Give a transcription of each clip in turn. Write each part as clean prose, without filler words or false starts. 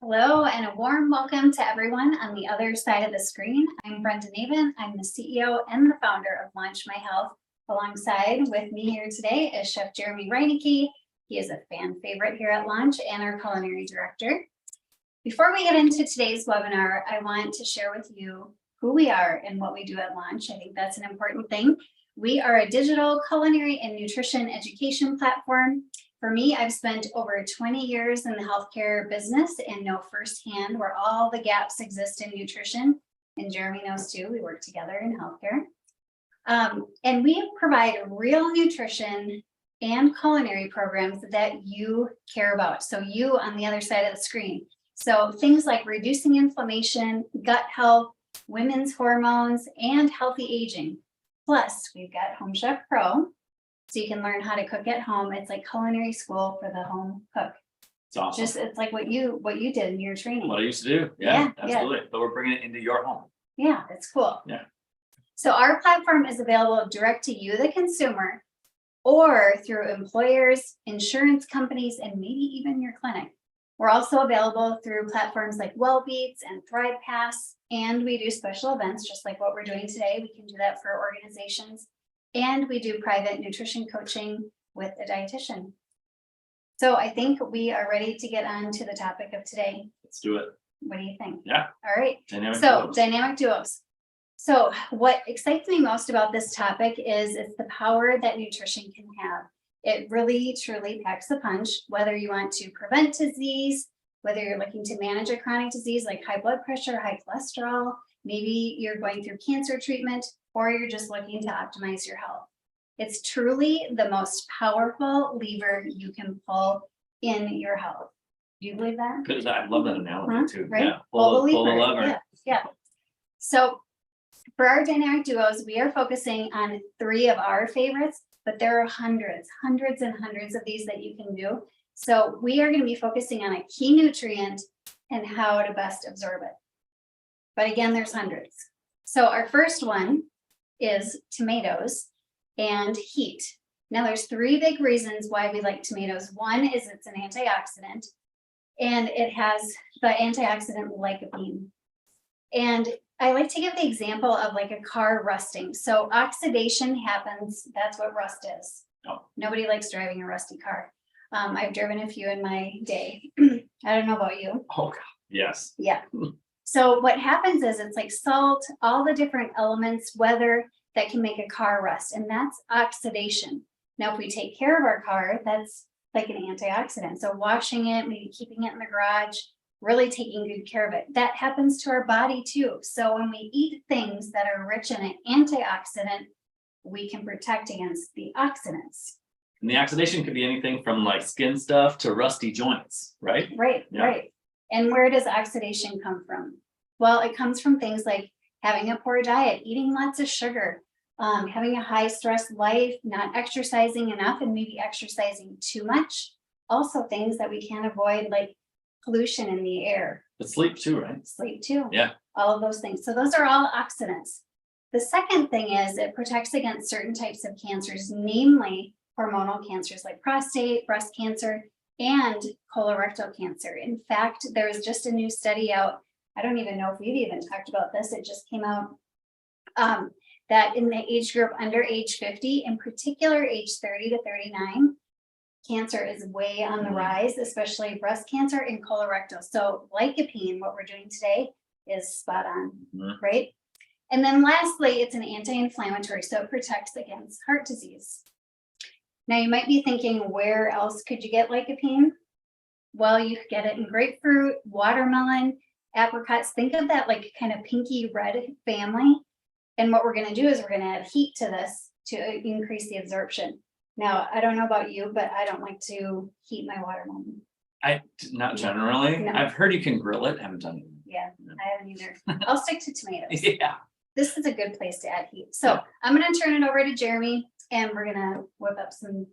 Hello and a warm welcome to everyone on the other side of the screen. I'm Brenda Navin. I'm the CEO and the founder of Launch My Health. Alongside with me here today is Chef Jeremy Reinicke. He is a fan favorite here at Launch and our culinary director. Before we get into today's webinar, I want to share with you who we are and what we do at Launch. I think that's an important thing. We are a digital culinary and nutrition education platform. For me, I've spent over 20 years in the healthcare business and know firsthand where all the gaps exist in nutrition. And Jeremy knows too, we work together in healthcare. And we provide real nutrition and culinary programs that you care about. So you on the other side of the screen. So things like reducing inflammation, gut health, women's hormones, and healthy aging. Plus, we've got Home Chef Pro. So you can learn how to cook at home. It's like culinary school for the home cook. It's awesome. It's like what you did in your training. What I used to do. Yeah, absolutely. But we're bringing it into your home. Yeah, it's cool. Yeah. So our platform is available direct to you, the consumer, or through employers, insurance companies, and maybe even your clinic. We're also available through platforms like Wellbeats and Thrive Pass, and we do special events just like what we're doing today. We can do that for organizations. And we do private nutrition coaching with a dietitian. So I think we are ready to get on to the topic of today. Let's do it. What do you think? Yeah. All right. Dynamic duos. So what excites me most about this topic is it's the power that nutrition can have. It really, truly packs a punch, whether you want to prevent disease, whether you're looking to manage a chronic disease like high blood pressure, high cholesterol, maybe you're going through cancer treatment, or you're just looking to optimize your health. It's truly the most powerful lever you can pull in your health. Do you believe that? Because I love that analogy too. Right? Yeah. Pull the lever. Yeah. So for our dynamic duos, we are focusing on 3 of our favorites, but there are hundreds and hundreds of these that you can do. So we are going to be focusing on a key nutrient and how to best absorb it. But again, there's hundreds. So our first one is tomatoes and heat. Now there's 3 big reasons why we like tomatoes. One is it's an antioxidant and it has the antioxidant lycopene. And I like to give the example of like a car rusting. So oxidation happens, that's what rust is. Oh. Nobody likes driving a rusty car. I've driven a few in my day. I don't know about you. Oh, God. Yes. Yeah. So what happens is it's like salt, all the different elements, weather that can make a car rust, and that's oxidation. Now, if we take care of our car, that's like an antioxidant. So washing it, maybe keeping it in the garage, really taking good care of it. That happens to our body too. So when we eat things that are rich in an antioxidant, we can protect against the oxidants. And the oxidation could be anything from like skin stuff to rusty joints, right? Right, Yeah. right. And where does oxidation come from? Well, it comes from things like having a poor diet, eating lots of sugar, having a high stress life, not exercising enough, and maybe exercising too much. Also things that we can't avoid, like pollution in the air. But sleep too, right? Sleep too. Yeah. All of those things. So those are all oxidants. The second thing is it protects against certain types of cancers, namely hormonal cancers like prostate, breast cancer, and colorectal cancer. In fact, there was just a new study out. I don't even know if we've even talked about this. It just came out that in the age group under age 50, in particular age 30 to 39, cancer is way on the rise, especially breast cancer and colorectal. So lycopene, what we're doing today, is spot on, right? And then lastly, it's an anti-inflammatory, so it protects against heart disease. Now you might be thinking, where else could you get lycopene? Well, you could get it in grapefruit, watermelon, apricots. Think of that like kind of pinky red family. And what we're going to do is we're going to add heat to this to increase the absorption. Now, I don't know about you, but I don't like to heat my watermelon. Not generally. No. I've heard you can grill it. Haven't done it. Yeah, I haven't either. I'll stick to tomatoes. Yeah. This is a good place to add heat. So I'm going to turn it over to Jeremy and we're going to whip up some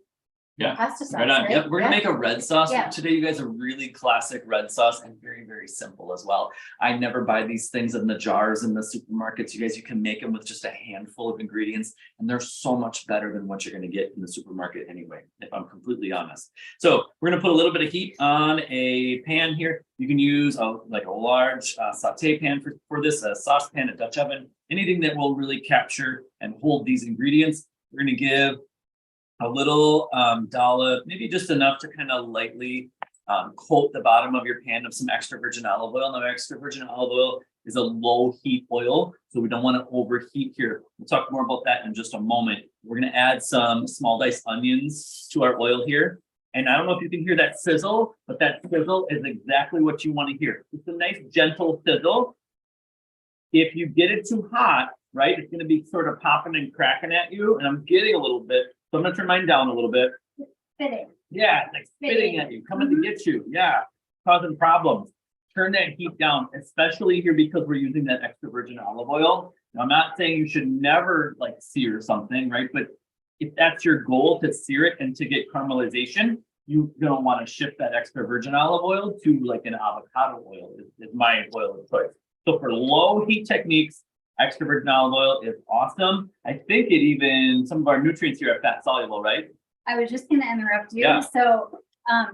Yeah. pasta sauce, Right on. right? Yep. We're gonna make a red sauce Yeah. today. You guys, a really classic red sauce and very, very simple as well. I never buy these things in the jars in the supermarkets. You guys, you can make them with just a handful of ingredients, and they're so much better than what you're gonna get in the supermarket anyway, if I'm completely honest. So we're gonna put a little bit of heat on a pan here. You can use a large saute pan for this, a saucepan, a Dutch oven, anything that will really capture and hold these ingredients. We're gonna give a little dollop, maybe just enough to kind of lightly coat the bottom of your pan of some extra virgin olive oil. Now, extra virgin olive oil is a low heat oil, so we don't want to overheat here. We'll talk more about that in just a moment. We're going to add some small diced onions to our oil here. And I don't know if you can hear that sizzle, but that sizzle is exactly what you want to hear. It's a nice, gentle sizzle. If you get it too hot, right, it's going to be sort of popping and cracking at you. And I'm getting a little bit. So I'm gonna turn mine down a little bit. Spitting. Yeah, it's like spitting at you, coming to get you. Yeah, causing problems. Turn that heat down, especially here because we're using that extra virgin olive oil. Now, I'm not saying you should never like sear something, right? But if that's your goal to sear it and to get caramelization, you're gonna want to shift that extra virgin olive oil to like an avocado oil is my oil of choice. So for low heat techniques, extra virgin olive oil is awesome. I think it even, some of our nutrients here are fat soluble, right? I was just going to interrupt you. Yeah. So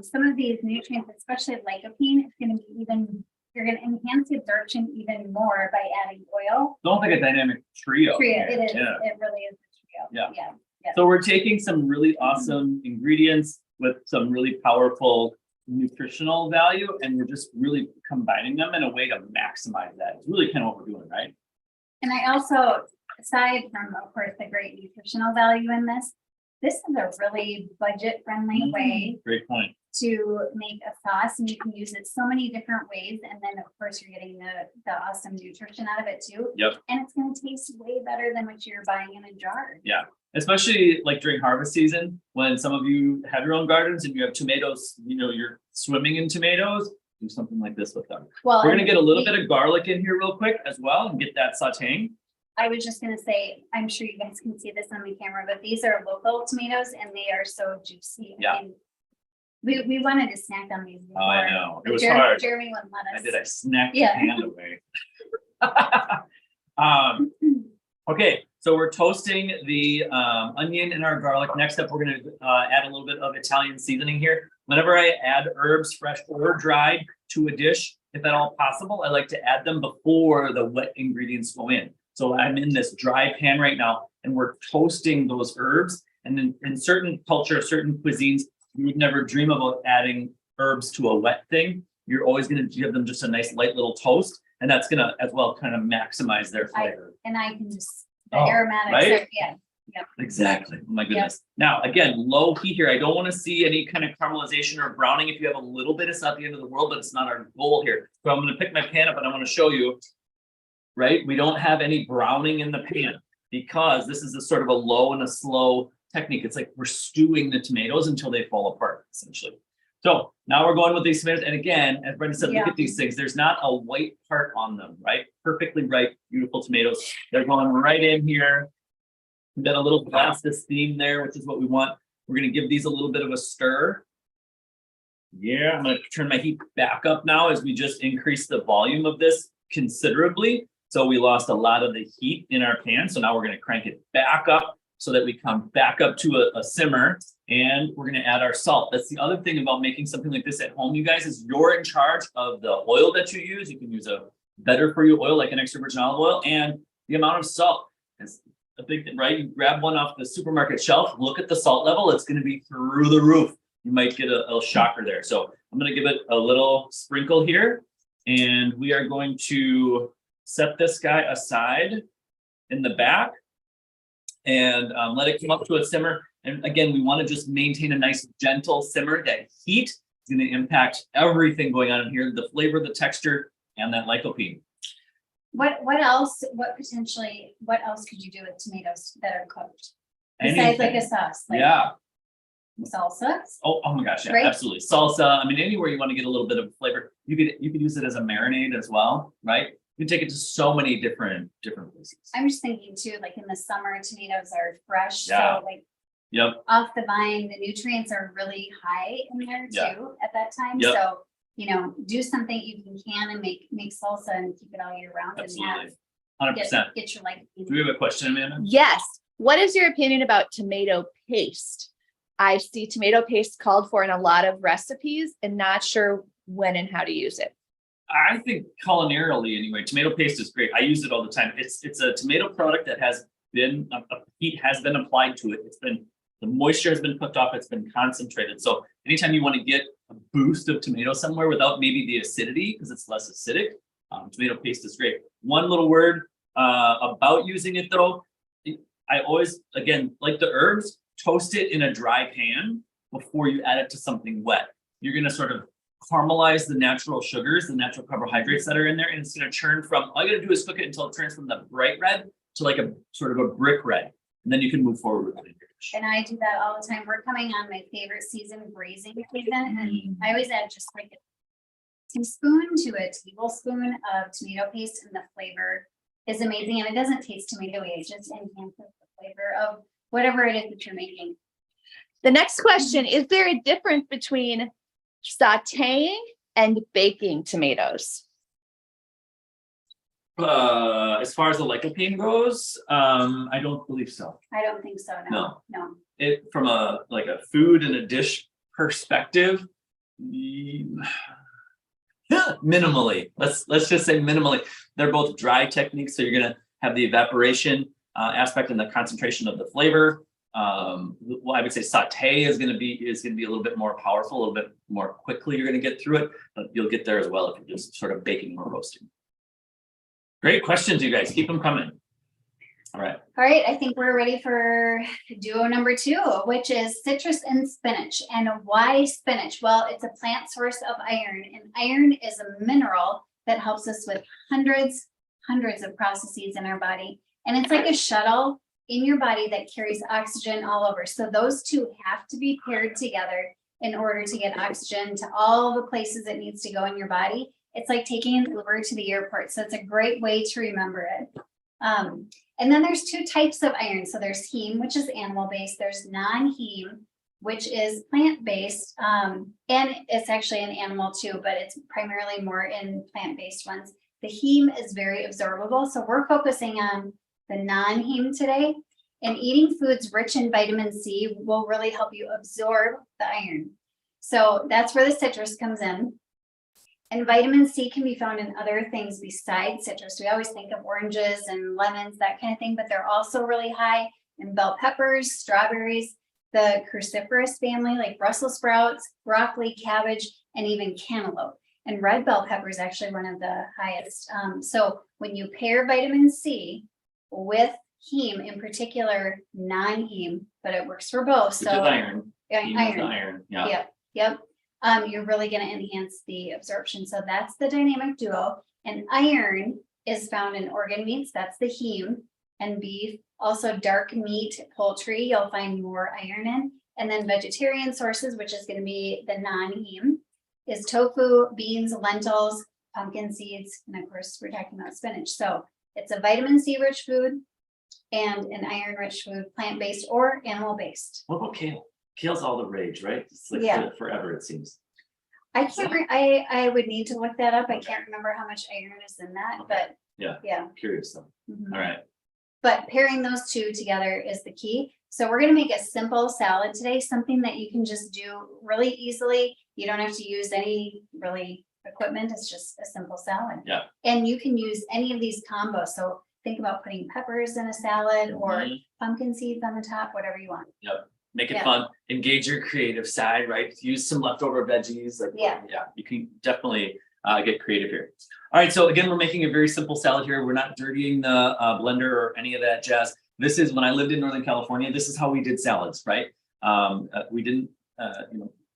some of these nutrients, especially lycopene, it's going to be you're going to enhance the absorption even more by adding oil. Don't think a dynamic trio. It is. Yeah. It really is a trio. Yeah. So we're taking some really awesome ingredients with some really powerful nutritional value, and we're just really combining them in a way to maximize that. It's really kind of what we're doing, right? And I also, aside from, of course, the great nutritional value in this is a really budget-friendly way Great point. to make a sauce, and you can use it so many different ways. And then, of course, you're getting the awesome nutrition out of it too. Yep. And it's going to taste way better than what you're buying in a jar. Yeah. Especially like during harvest season, when some of you have your own gardens and you have tomatoes, you're swimming in tomatoes. Do something like this with them. Well, We're gonna get a little bit of garlic in here real quick as well and get that sauteing. I was just gonna say, I'm sure you guys can see this on the camera, but these are local tomatoes and they are so juicy. Yeah. I mean, we wanted to snack on these before. Oh, I know. It was Jeremy, hard. Jeremy wouldn't let us. I snacked Yeah. the hand away. Okay, so we're toasting the onion and our garlic. Next up, we're gonna add a little bit of Italian seasoning here. Whenever I add herbs, fresh or dried, to a dish, if at all possible, I like to add them before the wet ingredients go in. So I'm in this dry pan right now, and we're toasting those herbs. And then in certain culture, certain cuisines, you would never dream about adding herbs to a wet thing. You're always going to give them just a nice light little toast, and that's going to as well kind of maximize their flavor. I can just, the Oh, aromatics, right? yeah. Exactly. Oh my goodness. Now, again, low heat here. I don't want to see any kind of caramelization or browning. If you have a little bit, it's not the end of the world, but it's not our goal here. So I'm going to pick my pan up and I want to show you, right? We don't have any browning in the pan because this is a sort of a low and a slow technique. It's like we're stewing the tomatoes until they fall apart, essentially. So now we're going with these tomatoes. And again, as Brenda said, look at these things. There's not a white part on them, right? Perfectly ripe, beautiful tomatoes. They're going right in here. We've got a little pasta steam there, which is what we want. We're going to give these a little bit of a stir. Yeah, I'm going to turn my heat back up now as we just increase the volume of this considerably. So we lost a lot of the heat in our pan. So now we're going to crank it back up so that we come back up to a simmer, and we're going to add our salt. That's the other thing about making something like this at home, you guys, is you're in charge of the oil that you use. You can use a better for you oil like an extra virgin olive oil, and the amount of salt. It's a big thing, right? You grab one off the supermarket shelf, look at the salt level, it's going to be through the roof. You might get a shocker there. So I'm going to give it a little sprinkle here, and we are going to set this guy aside in the back and let it come up to a simmer. And again, we want to just maintain a nice gentle simmer. That heat is going to impact everything going on in here, the flavor, the texture, and that lycopene. What else could you do with tomatoes that are cooked? Besides Anything. like a sauce? Like salsa? Oh my gosh, yeah, Right? absolutely. Salsa. I mean, anywhere you want to get a little bit of flavor, you could use it as a marinade as well, right? You can take it to so many different places. I'm just thinking too, like in the summer, tomatoes are fresh. Yeah. So like Yep. off the vine. The nutrients are really high in there Yeah. too at that time. Yep. So, do something you can and make salsa and keep it all year round. Absolutely. And 100%. get your life. Do we have a question, Amanda? Yes. What is your opinion about tomato paste? I see tomato paste called for in a lot of recipes and not sure when and how to use it. I think culinarily anyway, tomato paste is great. I use it all the time. It's a tomato product that has been heat has been applied to it. The moisture has been cooked off. It's been concentrated. So anytime you want to get a boost of tomato somewhere without maybe the acidity, because it's less acidic, tomato paste is great. One little word about using it though. I always, again, like the herbs, toast it in a dry pan before you add it to something wet. You're going to sort of caramelize the natural sugars, the natural carbohydrates that are in there, and it's going to turn from, all you got to do is cook it until it turns from the bright red to like a sort of a brick red, and then you can move forward with it in your dish. And I do that all the time. We're coming on my favorite season, braising season, and I always add just like a teaspoon to a tablespoon of tomato paste, and the flavor is amazing. And it doesn't taste tomatoey; it just enhances the flavor of whatever it is that you're making. The next question, is there a difference between sautéing and baking tomatoes? As far as the lycopene goes, I don't believe so. I don't think so. No. It from a food and a dish perspective, minimally. Let's just say minimally. They're both dry techniques, so you're gonna have the evaporation aspect and the concentration of the flavor. Well, I would say saute is gonna be a little bit more powerful, a little bit more quickly. You're gonna get through it, but you'll get there as well if you're just sort of baking or roasting. Great questions, you guys. Keep them coming. All right. All right, I think we're ready for duo number 2, which is citrus and spinach. And why spinach? Well, it's a plant source of iron, and iron is a mineral that helps us with hundreds of processes in our body. And it's like a shuttle in your body that carries oxygen all over. So those two have to be paired together in order to get oxygen to all the places it needs to go in your body. It's like taking an Uber to the airport. So it's a great way to remember it. And then there's 2 types of iron. So there's heme, which is animal-based. There's non-heme, which is plant-based. And it's actually an animal too, but it's primarily more in plant-based ones. The heme is very absorbable. So we're focusing on the non-heme today. And eating foods rich in vitamin C will really help you absorb the iron. So that's where the citrus comes in. And vitamin C can be found in other things besides citrus. We always think of oranges and lemons, that kind of thing, but they're also really high in bell peppers, strawberries, the cruciferous family, like Brussels sprouts, broccoli, cabbage, and even cantaloupe. And red bell pepper is actually one of the highest. So when you pair vitamin C with heme, in particular non-heme, but it works for both. So iron. Iron. Yeah. Yep. You're really going to enhance the absorption. So that's the dynamic duo. And iron is found in organ meats. That's the heme, and beef. Also dark meat, poultry, you'll find more iron in. And then vegetarian sources, which is going to be the non-heme, is tofu, beans, lentils, pumpkin seeds, and of course we're talking about spinach. So it's a vitamin C rich food and an iron rich food, plant-based or animal-based. What about kale? Kale's all the rage, right? It's like forever, it seems. I can't. I would need to look that up. I can't remember how much iron is in that, but yeah. I'm curious though. Mhm. All right. But pairing those 2 together is the key. So we're going to make a simple salad today, something that you can just do really easily. You don't have to use any really equipment. It's just a simple salad. Yeah. And you can use any of these combos. So think about putting peppers in a salad or pumpkin seeds on the top, whatever you want. Yep. Make it fun. Engage your creative side, right? Use some leftover veggies. You can definitely get creative here. All right. So again, we're making a very simple salad here. We're not dirtying the blender or any of that jazz. This is when I lived in Northern California. This is how we did salads, right? We didn't,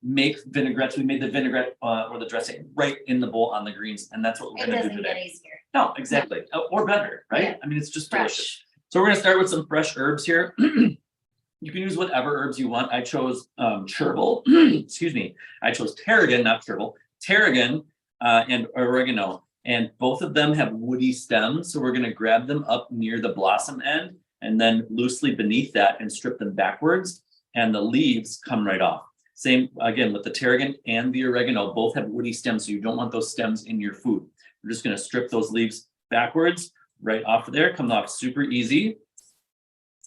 make vinaigrettes. We made the vinaigrette or the dressing right in the bowl on the greens, and that's what we're going to do today. It doesn't get easier. No, exactly, or better, right? Yeah. I mean, it's just Fresh. delicious. So we're going to start with some fresh herbs here. You can use whatever herbs you want. I chose chervil. Excuse me. I chose tarragon, not chervil. Tarragon and oregano, and both of them have woody stems. So we're going to grab them up near the blossom end, and then loosely beneath that and strip them backwards. and the leaves come right off. Same again with the tarragon and the oregano, both have woody stems, so you don't want those stems in your food. We're just going to strip those leaves backwards, right off of there. Comes off super easy.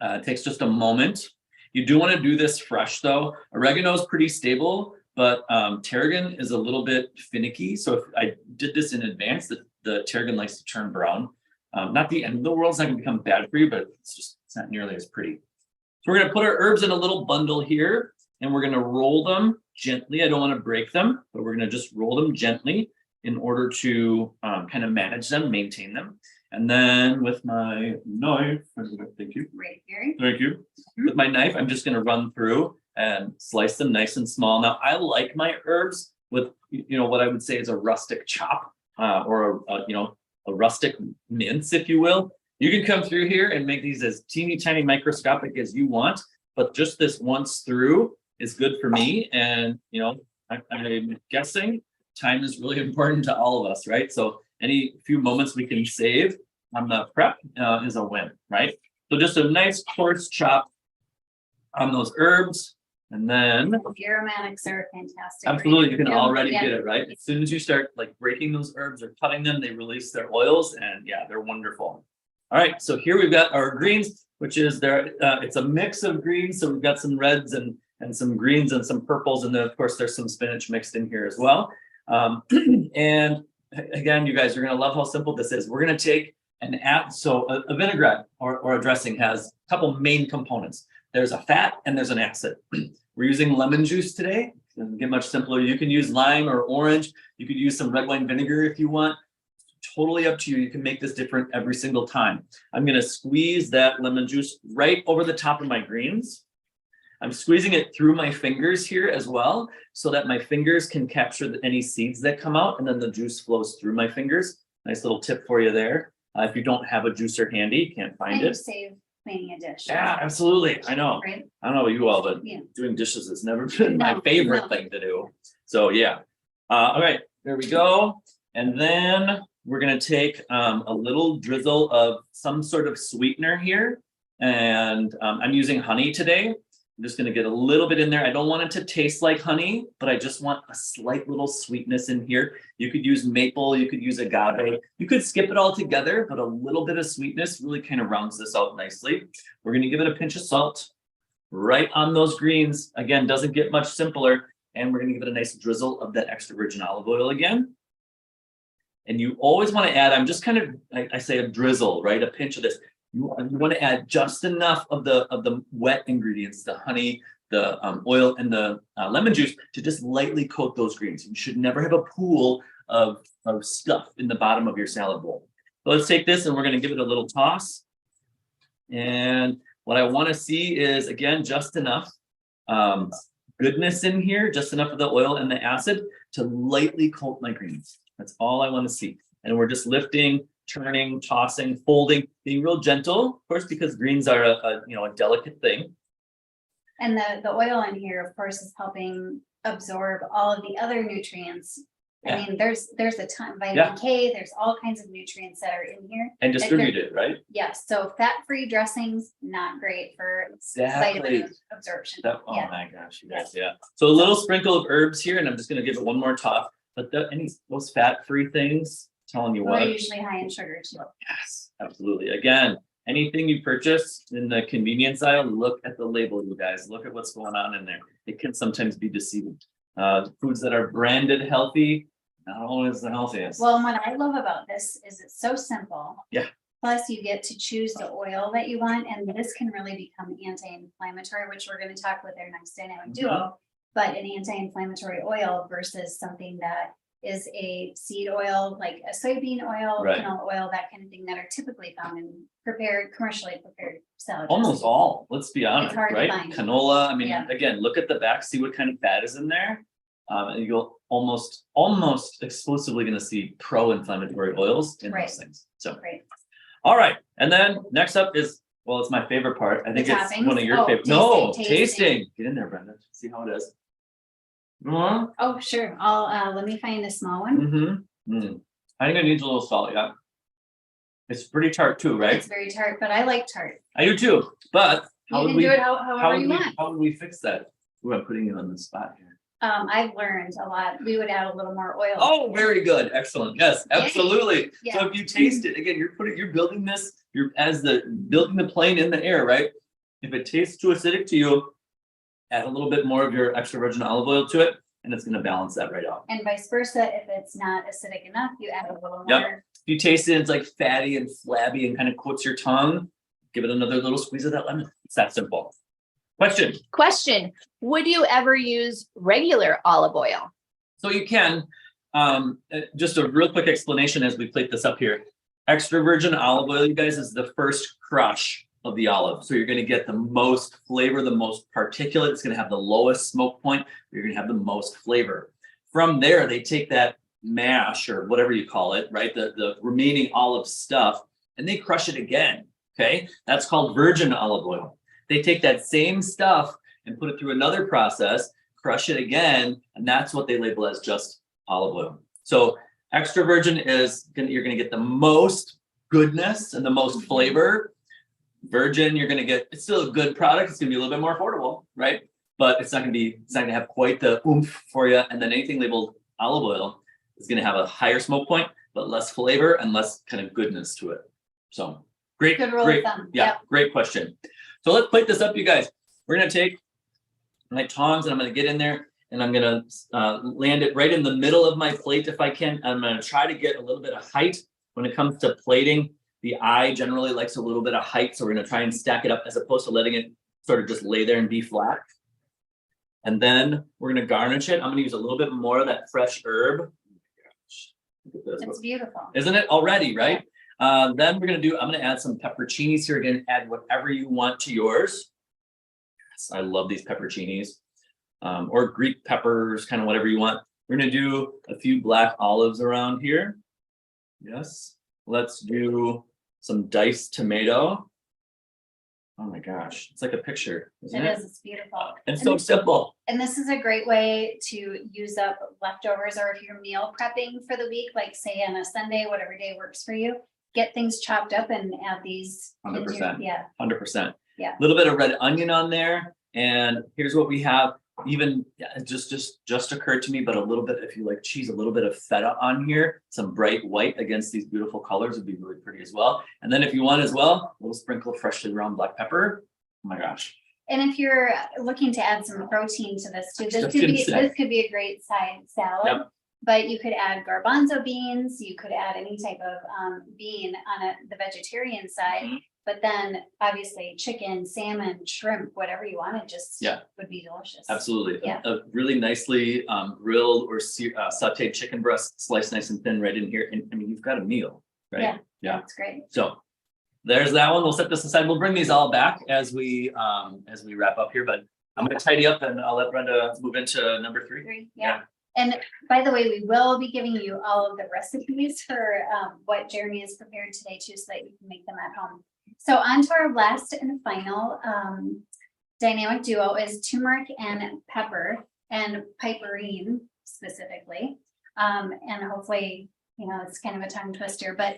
It takes just a moment. You do want to do this fresh though. Oregano is pretty stable, but tarragon is a little bit finicky. So if I did this in advance, the tarragon likes to turn brown. Not the end of the world, it's not going to become bad for you, but it's not nearly as pretty. So we're going to put our herbs in a little bundle here, and we're going to roll them gently. I don't want to break them, but we're going to just roll them gently in order to kind of manage them, maintain them. And then with my knife, thank you. Right here. Thank you. With my knife, I'm just going to run through and slice them nice and small. Now, I like my herbs with, what I would say is a rustic chop or a rustic mince, if you will. You can come through here and make these as teeny tiny microscopic as you want, but just this once through is good for me. And, I'm guessing time is really important to all of us, right? So any few moments we can save on the prep is a win, right? So just a nice coarse chop on those herbs. And then The aromatics are fantastic. absolutely, you can Yeah. already Yeah. get it, right? As soon as you start like breaking those herbs or cutting them, they release their oils, and yeah, they're wonderful. All right, so here we've got our greens, which is it's a mix of greens. So we've got some reds and some greens and some purples, and then of course there's some spinach mixed in here as well. And again, you guys are gonna love how simple this is. We're gonna take a vinaigrette or a dressing has a couple main components. There's a fat and there's an acid. We're using lemon juice today. It doesn't get much simpler. You can use lime or orange. You could use some red wine vinegar if you want. Totally up to you. You can make this different every single time. I'm going to squeeze that lemon juice right over the top of my greens. I'm squeezing it through my fingers here as well, so that my fingers can capture any seeds that come out, and then the juice flows through my fingers. Nice little tip for you there. If you don't have a juicer handy, you can't find And it. save cleaning a dish. Yeah, absolutely. I know. Right? I don't know about you all, but Yeah. doing dishes has never been my No, favorite no. thing to do. So yeah. All right, there we go. And then we're gonna take a little drizzle of some sort of sweetener here. And I'm using honey today. I'm just gonna get a little bit in there. I don't want it to taste like honey, but I just want a slight little sweetness in here. You could use maple, you could use agave. You could skip it all together, but a little bit of sweetness really kind of rounds this out nicely. We're gonna give it a pinch of salt right on those greens. Again, doesn't get much simpler. And we're gonna give it a nice drizzle of that extra virgin olive oil again. And you always want to add, I'm just kind of, I say a drizzle, right? A pinch of this. You want to add just enough of the wet ingredients, the honey, the oil, and the lemon juice to just lightly coat those greens. You should never have a pool of stuff in the bottom of your salad bowl. So let's take this and we're going to give it a little toss. And what I want to see is, again, just enough goodness in here, just enough of the oil and the acid to lightly coat my greens. That's all I want to see. And we're just lifting, turning, tossing, folding, being real gentle, of course, because greens are a delicate thing. And the oil in here, of course, is helping absorb all of the other nutrients. Yeah. I mean, there's a ton, vitamin K, there's all kinds of nutrients that are in here. And distribute it, right? Yes, so fat-free dressings, not great for Exactly. vitamin absorption. Oh Yeah. my gosh, you guys, yeah. So a little sprinkle of herbs here, and I'm just gonna give it one more toss. But those fat-free things, telling you We're what. usually high in sugar too. Yes, absolutely. Again, anything you purchase in the convenience aisle, look at the label, you guys. Look at what's going on in there. It can sometimes be deceiving. Foods that are branded healthy, not always the healthiest. Well, and what I love about this is it's so simple. Yeah. Plus you get to choose the oil that you want, and this can really become anti-inflammatory, which we're going to talk with our next dynamic duo. But an anti-inflammatory oil versus something that is a seed oil, like a soybean oil, Right. canola oil, that kind of thing that are typically found in commercially prepared salad. Almost all, let's be honest, hard to right? find. Canola, I mean, Yeah. again, look at the back, see what kind of fat is in there. And you'll almost exclusively gonna see pro-inflammatory oils in Right. those things. So, Great. all right. And then next up is, well, it's my favorite part. I think it's toppings? one of your Oh, favorite. No, tasting. tasting. Get in there, Brenda. See how it is. Mm-hmm. Oh, sure. Let me find a small one. I think it needs a little salt, yeah. It's pretty tart too, right? It's very tart, but I like tart. I do too, but How You would can we, do it how however would you we, want. how would we fix that? Ooh, I'm putting you on the spot here. I've learned a lot. We would add a little more oil. Oh, very good. Excellent. Yes, Yay. absolutely. Yeah. So if you taste it, again, you're building this, building the plane in the air, right? If it tastes too acidic to you, add a little bit more of your extra virgin olive oil to it, and it's gonna balance that right out. And vice versa, if it's not acidic enough, you add a little Yep. more. If you taste it, it's like fatty and flabby and kind of coats your tongue, give it another little squeeze of that lemon. It's that simple. Question. Would you ever use regular olive oil? So you can, just a real quick explanation as we plate this up here. Extra virgin olive oil, you guys, is the first crush of the olive. So you're gonna get the most flavor, the most particulate. It's gonna have the lowest smoke point. You're gonna have the most flavor. From there, they take that mash or whatever you call it, right? The remaining olive stuff, and they crush it again, okay? That's called virgin olive oil. They take that same stuff and put it through another process, crush it again, and that's what they label as just olive oil. So extra virgin you're gonna get the most goodness and the most flavor. Virgin, you're gonna get, it's still a good product. It's gonna be a little bit more affordable, right? But it's not gonna have quite the oomph for you. And then anything labeled olive oil is gonna have a higher smoke point, but less flavor and less kind of goodness to it. So great, Good rule of great, thumb. yeah, Yep. great question. So let's plate this up, you guys. We're gonna take my tongs and I'm gonna get in there and I'm gonna land it right in the middle of my plate if I can. I'm gonna try to get a little bit of height when it comes to plating. The eye generally likes a little bit of height, so we're gonna try and stack it up as opposed to letting it sort of just lay there and be flat. And then we're gonna garnish it. I'm gonna use a little bit more of that fresh herb. Oh my gosh. Look at this. It's beautiful. Isn't it already, right? Then I'm gonna add some pepperoncinis here. Again, add whatever you want to yours. Yes, I love these pepperoncinis. Or Greek peppers, kind of whatever you want. We're gonna do a few black olives around here. Yes. Let's do some diced tomato. Oh my gosh, it's like a picture, isn't it? It is, it's beautiful. It's so simple. And this is a great way to use up leftovers, or if you're meal prepping for the week, like say on a Sunday, whatever day works for you, get things chopped up and add these. 100%. Yeah. 100%. Yeah. A little bit of red onion on there. And here's what we have. Even it just occurred to me, but a little bit, if you like cheese, a little bit of feta on here, some bright white against these beautiful colors would be really pretty as well. And then if you want as well, a little sprinkle of freshly ground black pepper. Oh my gosh. And if you're looking to add some protein to this too, this Just could gonna be say. this could be a great side salad. Yep. But you could add garbanzo beans, you could add any type of bean on the vegetarian side. But then obviously chicken, salmon, shrimp, whatever you wanted, just Yeah. would be delicious. Absolutely. Yeah. A really nicely grilled or sauteed chicken breast sliced nice and thin right in here. And I mean, you've got a meal, right? Yeah. Yeah. That's great. So there's that one. We'll set this aside. We'll bring these all back as we wrap up here, but I'm going to tidy up and I'll let Brenda move into number 3. Yeah. And by the way, we will be giving you all of the recipes for what Jeremy has prepared today too, so that you can make them at home. So on to our last and final dynamic duo is turmeric and pepper, and piperine specifically. And hopefully, you know, it's kind of a tongue twister, but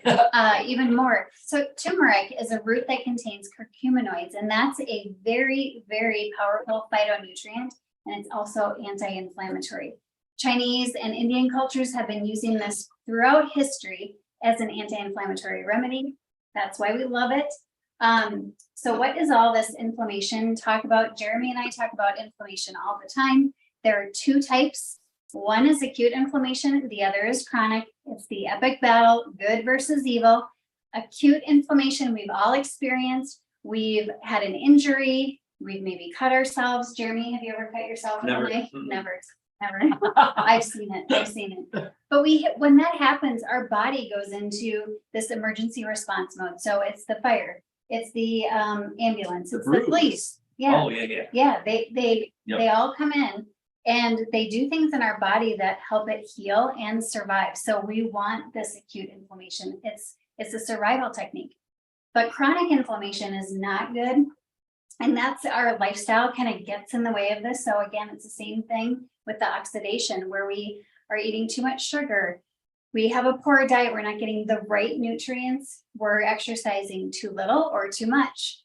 even more. So turmeric is a root that contains curcuminoids, and that's a very, very powerful phytonutrient, and it's also anti-inflammatory. Chinese and Indian cultures have been using this throughout history as an anti-inflammatory remedy. That's why we love it. So what is all this inflammation talk about? Jeremy and I talk about inflammation all the time. There are 2 types. One is acute inflammation, the other is chronic. It's the epic battle, good versus evil. Acute inflammation we've all experienced. We've had an injury, we've maybe cut ourselves. Jeremy, have you ever cut yourself? Never. Never. I've seen it. But when that happens, our body goes into this emergency response mode. So it's the fire, it's the ambulance, it's the police. Yeah. Oh yeah. Yeah. They all come in and they do things in our body that help it heal and survive. So we want this acute inflammation. It's a survival technique. But chronic inflammation is not good. And that's our lifestyle kind of gets in the way of this. So again, it's the same thing with the oxidation, where we are eating too much sugar. We have a poor diet. We're not getting the right nutrients. We're exercising too little or too much.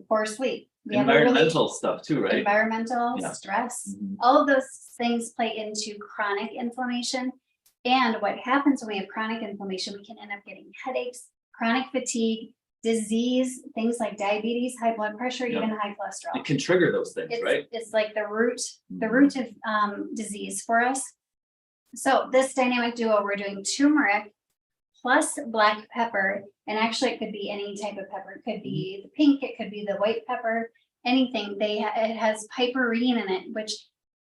Poor sleep. We have a really- environmental stuff too, right? Environmental, Yeah. stress, Mhm. all of those things play into chronic inflammation. And what happens when we have chronic inflammation, we can end up getting headaches, chronic fatigue, disease, things like diabetes, high blood pressure, Yeah. even high cholesterol. It can trigger those things, right? It's like the root Mhm. of disease for us. So this dynamic duo, we're doing turmeric plus black pepper, and actually it could be any type of pepper. It could be the pink, it could be the white pepper, anything. It has piperine in it, which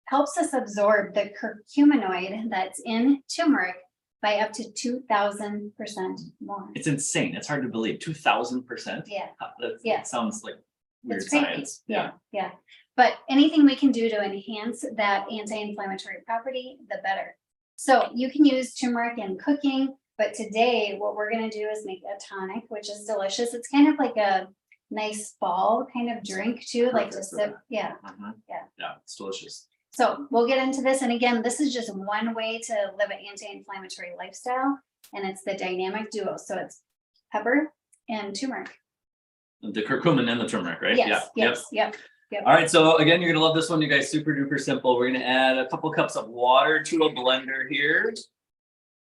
helps us absorb the curcuminoid that's in turmeric by up to 2,000% more. It's insane. It's hard to believe. 2,000%. Yeah, That Yeah. sounds like weird it's crazy. science. Yeah. But anything we can do to enhance that anti-inflammatory property, the better. So you can use turmeric in cooking, but today what we're gonna do is make a tonic, which is delicious. It's kind of like a nice fall kind of drink too, like to Perfect for sip. that. Yeah. Yeah, it's delicious. So we'll get into this. And again, this is just one way to live an anti-inflammatory lifestyle, and it's the dynamic duo. So it's pepper and turmeric. The curcumin and the turmeric, right? Yes, Yeah. yep. All right, so again, you're gonna love this one, you guys. Super duper simple. We're gonna add a couple cups of water to a blender here.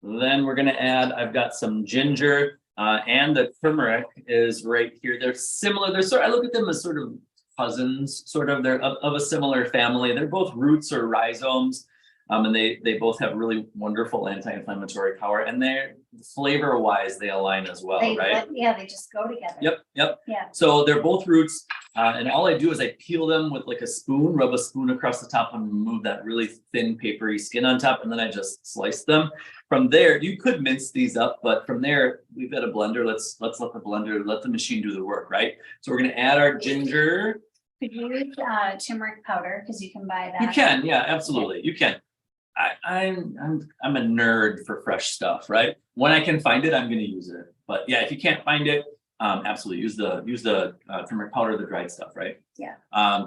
Then we're gonna add, I've got some ginger, and the turmeric is right here. They're similar. I look at them as sort of cousins, sort of. They're of a similar family. They're both roots or rhizomes. And they both have really wonderful anti-inflammatory power, and they're flavor wise, they align as well, right? They just go together. Yep. Yeah. So they're both roots, and all I do is I peel them with like a spoon, rub a spoon across the top and remove that really thin papery skin on top, and then I just slice them. From there, you could mince these up, but from there, we've got a blender. Let's let the machine do the work, right? So we're gonna add our ginger. Could you use turmeric powder, because you can buy that? You can, yeah, absolutely, you can. I'm a nerd for fresh stuff, right? When I can find it, I'm gonna use it. But yeah, if you can't find it, absolutely use the turmeric powder, the dried stuff, right? Yeah.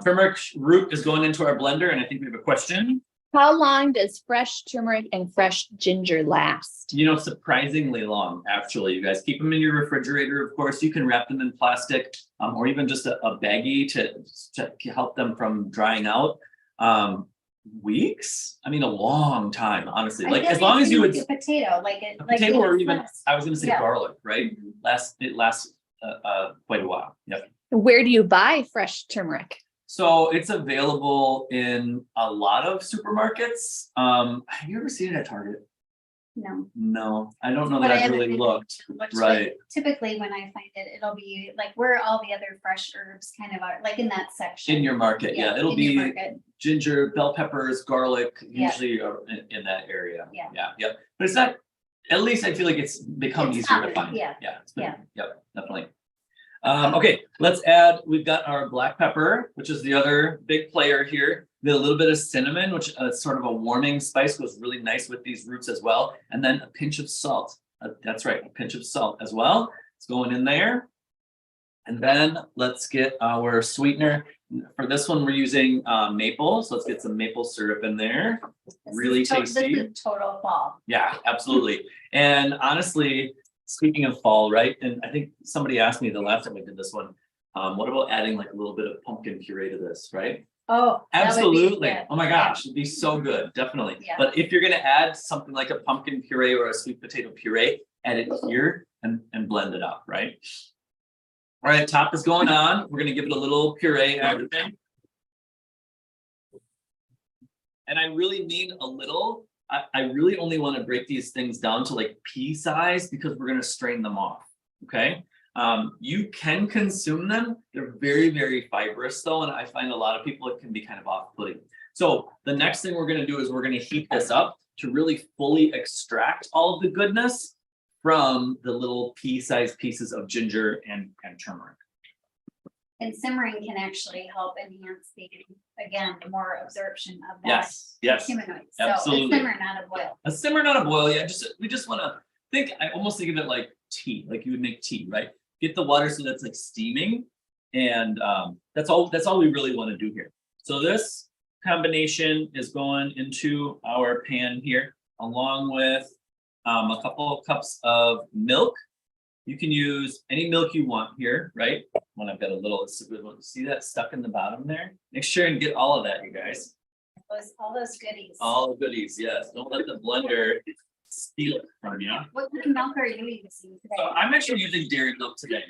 Turmeric root is going into our blender, and I think we have a question. How long does fresh turmeric and fresh ginger last? You know, surprisingly long, actually. You guys keep them in your refrigerator, of course. You can wrap them in plastic, or even just a baggie to help them from drying out. Weeks? I mean, a long time, honestly. Like as long as you would a potato, like it, a like potato or it's even less. I was going to say Yeah. garlic, right? It lasts quite a while. Yep. Where do you buy fresh turmeric? So it's available in a lot of supermarkets. Have you ever seen it at Target? No, I don't know that But I I've haven't really been looked. Which, Right. like, typically when I find it, it'll be like where all the other fresh herbs kind of are, like in that section. In your market, yeah. It'll in your be market. ginger, bell peppers, garlic, Yeah. usually are in that area. Yeah. Yeah. But it's not, at least I feel like it's become It's easier to common, find. yeah. Yep, definitely. Okay, let's add, we've got our black pepper, which is the other big player here. We have a little bit of cinnamon, which is sort of a warming spice, goes really nice with these roots as well. And then a pinch of salt. That's right, a pinch of salt as well. It's going in there. And then let's get our sweetener. For this one, we're using maple. So let's get some maple syrup in there. Really tasty. This is total fall. Yeah, absolutely. And honestly, speaking of fall, right? And I think somebody asked me the last time I did this one, what about adding like a little bit of pumpkin puree to this, right? Oh, that would be Absolutely. good. Oh my gosh, it'd be so good, definitely. Yeah. But if you're gonna add something like a pumpkin puree or a sweet potato puree, add it here and blend it up, right? All right, top is going on. We're gonna give it a little puree and everything. And I really mean a little. I really only want to break these things down to like pea size because we're going to strain them off. Okay. You can consume them. They're very, very fibrous though. And I find a lot of people, it can be kind of off-putting. So the next thing we're going to do is we're going to heat this up to really fully extract all of the goodness from the little pea-sized pieces of ginger and turmeric. And simmering can actually help enhance again, more absorption of that. Yes, curcuminoid. absolutely. So a simmer, not a boil. A simmer, not a boil. Yeah, we just want to think. I almost think of it like tea, like you would make tea, right? Get the water so that's like steaming, and that's all we really want to do here. So this combination is going into our pan here, along with a couple of cups of milk. You can use any milk you want here, right? When I've got a little, it's a good one. See that stuck in the bottom there? Make sure and get all of that, you guys. All those goodies. All the goodies, yes. Don't let the blender steal it from you. What kind of milk are you using today? So I'm actually using dairy milk today.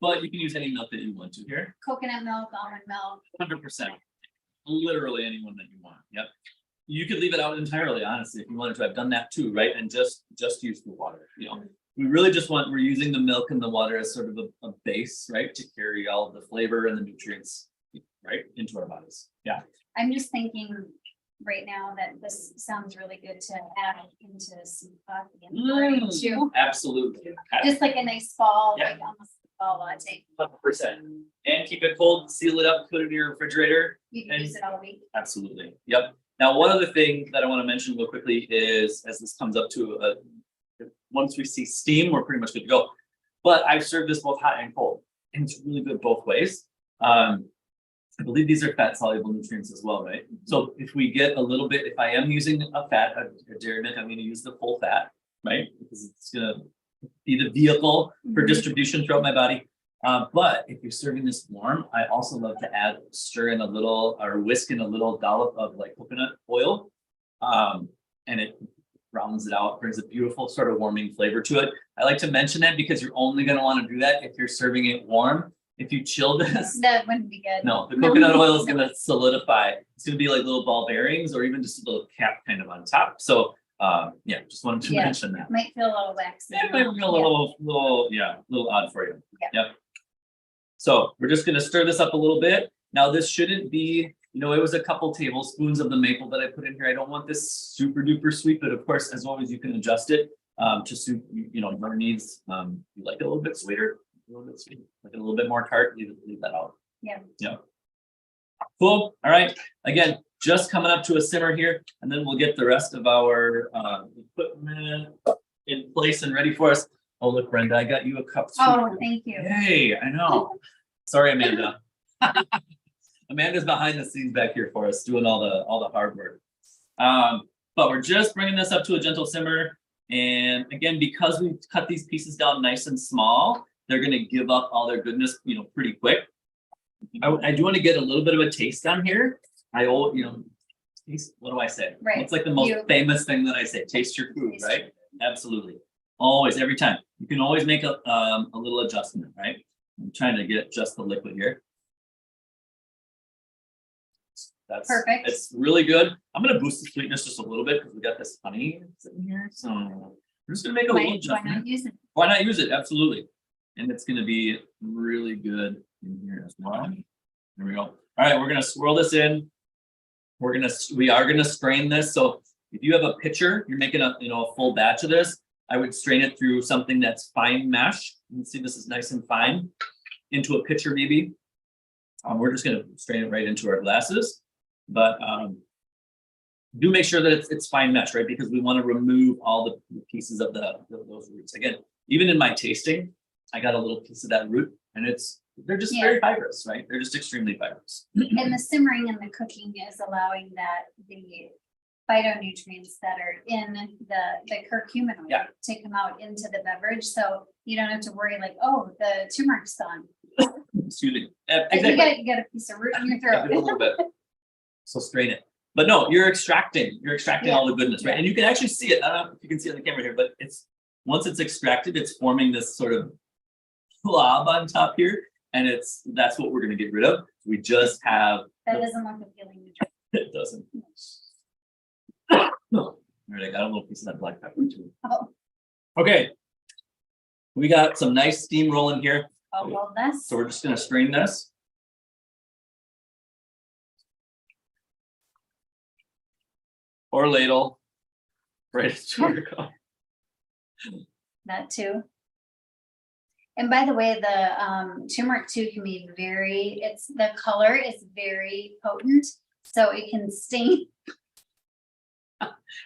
But you can use any milk that you want to here. Coconut milk, almond milk. 100%. Literally anyone that you want. Yep. You could leave it out entirely, honestly, if you wanted to. I've done that too, right? And just use the water. You know, we really just we're using the milk and the water as sort of a base, right? To carry all of the flavor and the nutrients, right, into our bodies. Yeah. I'm just thinking right now that this sounds really good to add into some coffee and morning too. Absolutely. Just like a nice fall, Yeah. like almost a fall latte. 100%. And keep it cold, seal it up, put it in your refrigerator. You can And- use it all week. Absolutely. Yep. Now, one other thing that I want to mention real quickly is, as this comes up to once we see steam, we're pretty much good to go. But I've served this both hot and cold, and it's really good both ways. I believe these are fat soluble nutrients as well, right? So if we get a little bit, if I am using a dairy milk, I'm going to use the full fat, right? Because it's going to be the vehicle for distribution throughout my body. But if you're serving this warm, I also love to stir in a little or whisk in a little dollop of like coconut oil. And it rounds it out, brings a beautiful sort of warming flavor to it. I like to mention that because you're only going to want to do that if you're serving it warm. If you chill this, That wouldn't be good. no, the coconut oil is going to solidify. It's going to be like little ball bearings or even just a little cap kind of on top. So yeah, just wanted to mention that. Might feel a little waxy. It might be a little odd for you. Yeah. Yep. So we're just going to stir this up a little bit. Now this shouldn't be, you know, it was a couple tablespoons of the maple that I put in here. I don't want this super duper sweet, but of course, as always, you can adjust it to suit, you know, your needs. You like it a little bit sweeter, a little bit sweet, like a little bit more tart, leave that out. Yeah. Yeah. Cool. All right. Again, just coming up to a simmer here, and then we'll get the rest of our equipment in place and ready for us. Oh, look, Brenda, I got you a cup. Oh, thank you. Hey, I know. Sorry, Amanda. Amanda's behind the scenes back here for us, doing all the hard work. But we're just bringing this up to a gentle simmer. And again, because we cut these pieces down nice and small, they're going to give up all their goodness, you know, pretty quick. I do want to get a little bit of a taste on here. Taste, what do I say? Right. It's like the most famous thing that I say, taste your food, right? Absolutely. Always, every time. You can always make a little adjustment, right? I'm trying to get just the liquid here. That's perfect. It's really good. I'm going to boost the sweetness just a little bit because we got this honey sitting here. So we're just going to make a little adjustment. Why not use it? Why not use it? Absolutely. And it's going to be really good in here as well. There we go. All right, we're going to swirl this in. We are going to strain this. So if you have a pitcher, you're making a full batch of this, I would strain it through something that's fine mesh. You can see this is nice and fine into a pitcher maybe. We're just going to strain it right into our glasses, but do make sure that it's fine mesh, right? Because we want to remove all the pieces of those roots. Again, even in my tasting, I got a little piece of that root, and they're just very fibrous, right? They're just extremely fibrous. And the simmering and the cooking is allowing that the phytonutrients that are in the curcuminoid to come out into the beverage. So you don't have to worry like, oh, the turmeric's gone. Excuse me. Exactly. You got a piece of root in your throat. A little bit. So strain it. But no, you're extracting all the goodness, right? And you can actually see it. I don't know if you can see it on the camera here, but once it's extracted, it's forming this sort of blob on top here. And that's what we're going to get rid of. We just have that doesn't look appealing to drink. It doesn't. No. All right, I got a little piece of that black pepper too. Oh. Okay. We got some nice steam rolling here. Oh, well, that's So we're just going to strain this. Or ladle. Right to your cup. that too. And by the way, the turmeric too can be the color is very potent, so it can stain.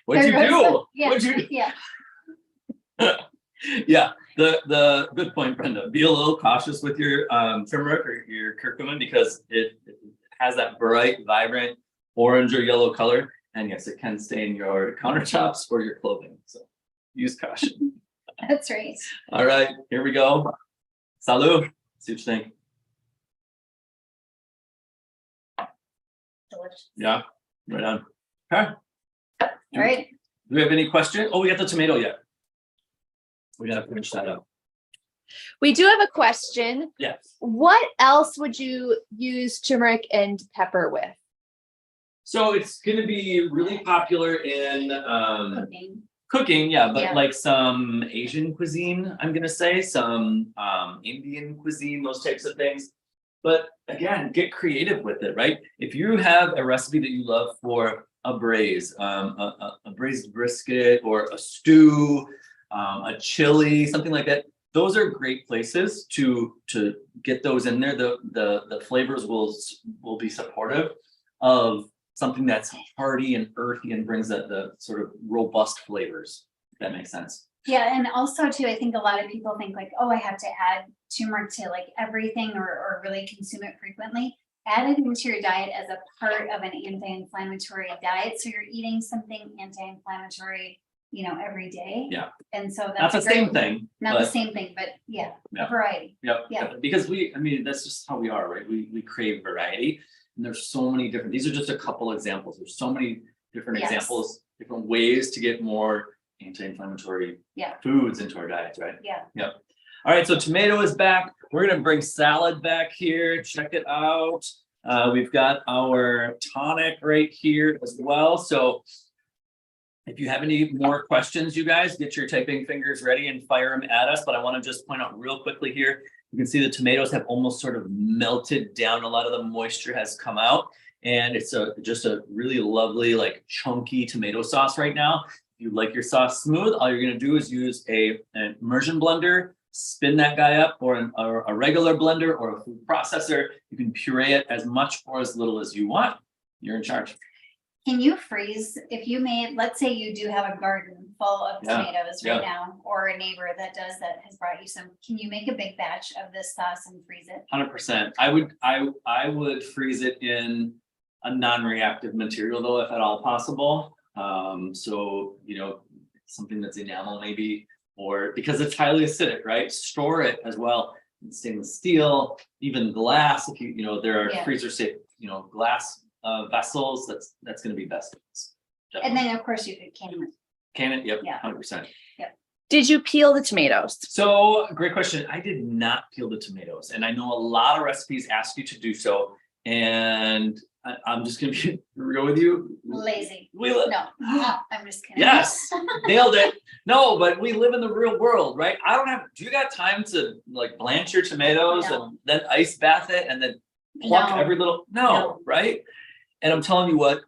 What'd you do? Yeah, What'd you do? yeah. Yeah, the good point, Brenda. Be a little cautious with your turmeric or your curcumin because it has that bright, vibrant orange or yellow color, and yes, it can stain your countertops or your clothing. So use caution. That's right. All right, here we go. Salud. See what you think. Delicious. Yeah, right on. Okay. All right. Do we have any questions? Oh, we got the tomato yet. We gotta finish that up. We do have a question. Yes. What else would you use turmeric and pepper with? So it's gonna be really popular in Cooking. cooking, yeah, but Yeah. like some Asian cuisine, I'm gonna say, some Indian cuisine, those types of things. But again, get creative with it, right? If you have a recipe that you love for a braise, a braised brisket or a stew, a chili, something like that, those are great places to get those in there. The flavors will be supportive of something that's hearty and earthy and brings the sort of robust flavors, if that makes sense. Yeah, and also too, I think a lot of people think like, oh, I have to add turmeric to like everything or really consume it frequently. Add it into your diet as a part of an anti-inflammatory diet. So you're eating something anti-inflammatory, every day. Yeah. And so Not that's the a great, same thing. not the but- same thing, but yeah, Yeah. a variety. Yep. Yeah. Yep. Because that's just how we are, right? We crave variety. And there's so many different, these are just a couple examples. There's so many different Yes. examples, different ways to get more anti-inflammatory Yeah. foods into our diets, right? Yeah. Yep. All right, so tomato is back. We're gonna bring salad back here. Check it out. We've got our tonic right here as well. So if you have any more questions, you guys get your typing fingers ready and fire them at us. But I want to just point out real quickly here, you can see the tomatoes have almost sort of melted down. A lot of the moisture has come out, and it's just a really lovely, like chunky tomato sauce right now. If you like your sauce smooth, all you're going to do is use an immersion blender, spin that guy up, or a regular blender or a food processor. You can puree it as much or as little as you want. You're in charge. Can you freeze, if you let's say you do have a garden full of Yeah, tomatoes right now, or a neighbor that does that has brought you some, can you make a big batch of this sauce and freeze it? 100%. I would freeze it in a non-reactive material though, if at all possible. So something that's enamel maybe, or because it's highly acidic, right? Store it as well in stainless steel, even glass. If there are freezer safe, glass vessels. That's going to be best. And then of course you could can it. Can it? Yep. Yeah. 100%. Did you peel the tomatoes? So great question. I did not peel the tomatoes, and I know a lot of recipes ask you to do so. And I'm just going to be real with you. Lazy. No, I'm just kidding. Yes, nailed it. No, but we live in the real world, right? Do you got time to like blanch your tomatoes and then ice bath it and then pluck every little, no, right? And I'm telling you what,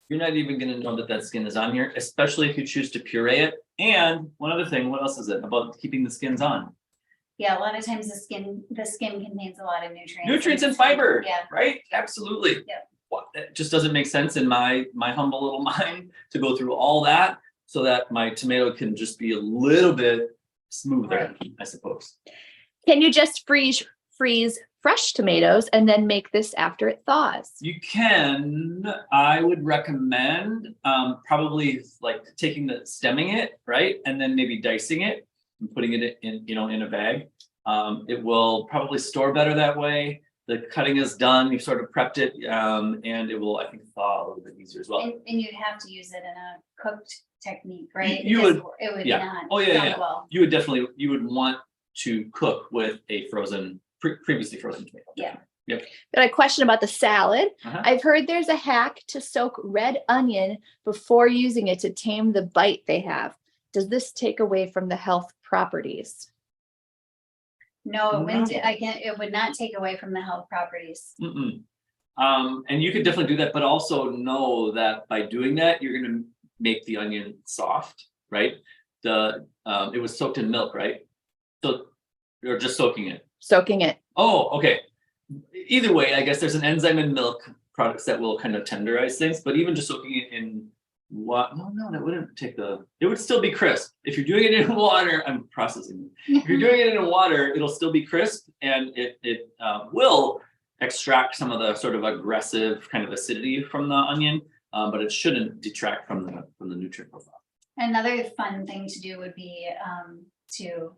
you're not even going to know that skin is on here, especially if you choose to puree it. And one other thing, what else is it about keeping the skins on? Yeah, a lot of times the skin contains a lot of nutrients. Nutrients and fiber, Yeah. right? Absolutely. Yeah. Well, it just doesn't make sense in my humble little mind to go through all that so that my tomato can just be a little bit smoother, I suppose. Can you just freeze fresh tomatoes and then make this after it thaws? You can. I would recommend probably like stemming it, right? And then maybe dicing it and putting it in a bag. It will probably store better that way. The cutting is done. You've sort of prepped it, and it will, I think, thaw a little bit easier as well. And you'd have to use it in a cooked technique, right? It would not. Oh yeah, not well. You would want to cook with a previously frozen tomato. Yeah. Yep. Got a question about the salad. Uh-huh. I've heard there's a hack to soak red onion before using it to tame the bite they have. Does this take away from the health properties? No, it wouldn't. No. It would not take away from the health properties. Mm-mm. And you could definitely do that, but also know that by doing that, you're going to make the onion soft, right? It was soaked in milk, right? So you're just soaking it. Soaking it. Oh, okay. Either way, I guess there's an enzyme in milk products that will kind of tenderize things, but even just soaking it in what? No, that wouldn't it would still be crisp. If you're doing it in water, I'm processing. If you're doing it in water, it'll still be crisp, and it will extract some of the sort of aggressive kind of acidity from the onion, but it shouldn't detract from the nutrient profile. Another fun thing to do would be to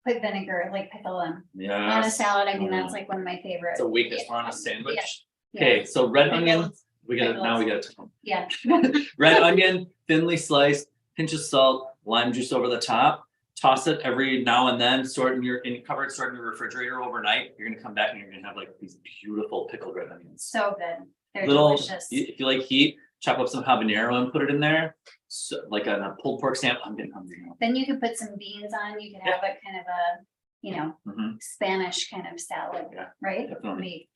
put vinegar, like pickle them on a Yes. salad. I mean, that's like one of my favorites. It's a weakest on a sandwich. Yeah. Okay, so red onion, Pickles. we gotta, now we gotta. Yeah. Red onion, thinly sliced, pinch of salt, lime juice over the top. Toss it every now and then, store it in your cupboard, store it in your refrigerator overnight. You're gonna come back and you're gonna have like these beautiful pickled red onions. So good. They're Little, delicious. if you like heat, chop up some habanero and put it in there. So, like on a pulled pork sandwich. I'm getting hungry now. Then you could put some beans on. You could have a kind of a, you know, Mhm, Spanish kind of salad, Yeah, right? definitely.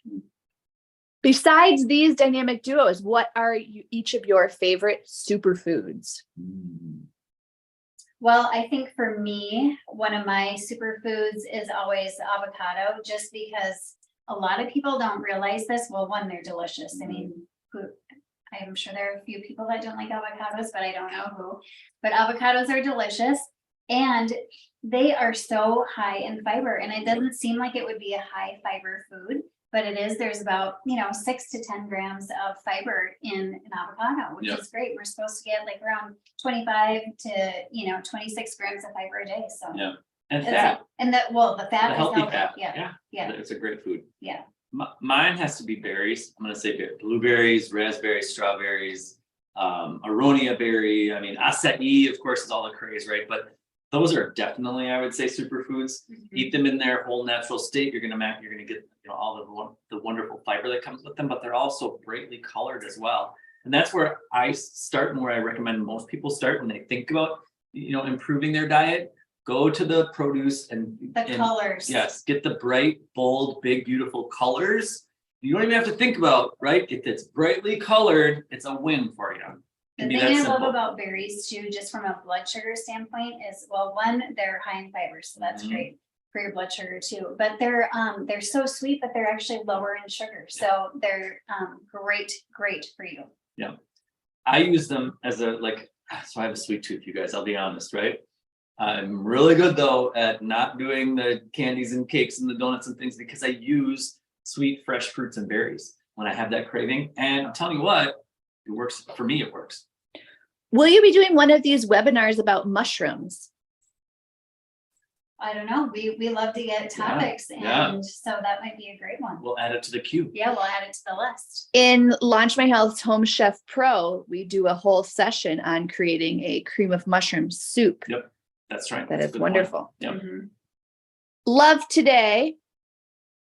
Besides these dynamic duos, what are each of your favorite superfoods? Well, I think for me, one of my superfoods is always the avocado, just because a lot of people don't realize this. Well, one, they're delicious. I mean, I'm sure there are a few people that don't like avocados, but I don't know who. But avocados are delicious and they are so high in fiber. And it doesn't seem like it would be a high fiber food, but it is. There's about, 6 to 10 grams of fiber in an avocado, which Yeah. is great. We're supposed to get like around 25 to 26 grams of fiber a day. So Yeah. And it's fat, and the the fat is healthy healthy. fat. Yeah. It's a great food. Yeah. Mine has to be berries. I'm gonna say blueberries, raspberries, strawberries, aronia berry. I mean, acai, of course, is all the craze, right? But those are definitely, I would say, superfoods. Eat them in their whole natural state. You're gonna get all the wonderful fiber that comes with them, but they're also brightly colored as well. And that's where I start and where I recommend most people start when they think about improving their diet. Go to the produce and colors. Yes, get the bright, bold, big, beautiful colors. You don't even have to think about, right? If it's brightly colored, it's a win for you. The Can be thing that I love simple. about berries too, just from a blood sugar standpoint, is, well, one, they're high in fiber, so that's Mhm. great for your blood sugar too. But they're so sweet, but they're actually lower in sugar, so they're great for you. I use them as so I have a sweet tooth, you guys, I'll be honest, right? I'm really good though at not doing the candies and cakes and the donuts and things because I use sweet, fresh fruits and berries when I have that craving. And I'm telling you what, it works for me, it works. Will you be doing one of these webinars about mushrooms? I don't know. We love to get topics, yeah. and so that might be a great one. We'll add it to the queue. Yeah, we'll add it to the list. In Launch My Health's Home Chef Pro, we do a whole session on creating a cream of mushroom soup. Yep, that's right. That That's a is good point. wonderful. Yep. Mhm. Love today.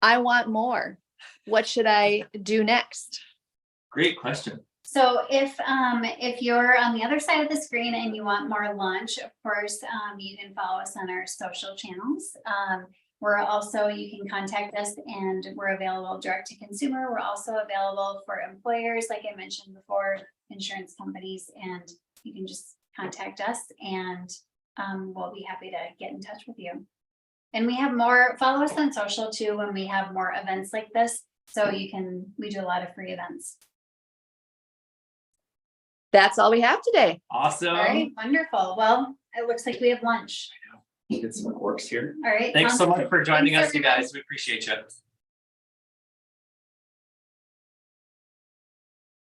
I want more. What should I do next? Great question. So if you're on the other side of the screen and you want more lunch, of course, you can follow us on our social channels. We're also, you can contact us and we're available direct to consumer. We're also available for employers, like I mentioned before, insurance companies, and you can just contact us and we'll be happy to get in touch with you. And we have more, follow us on social too when we have more events like this. So we do a lot of free events. That's all we have today. Awesome. All right, wonderful. Well, it looks like we have lunch. Get some corks here. All right. Thanks so sounds much good. for joining Thanks, us, you everyone. guys. We appreciate you.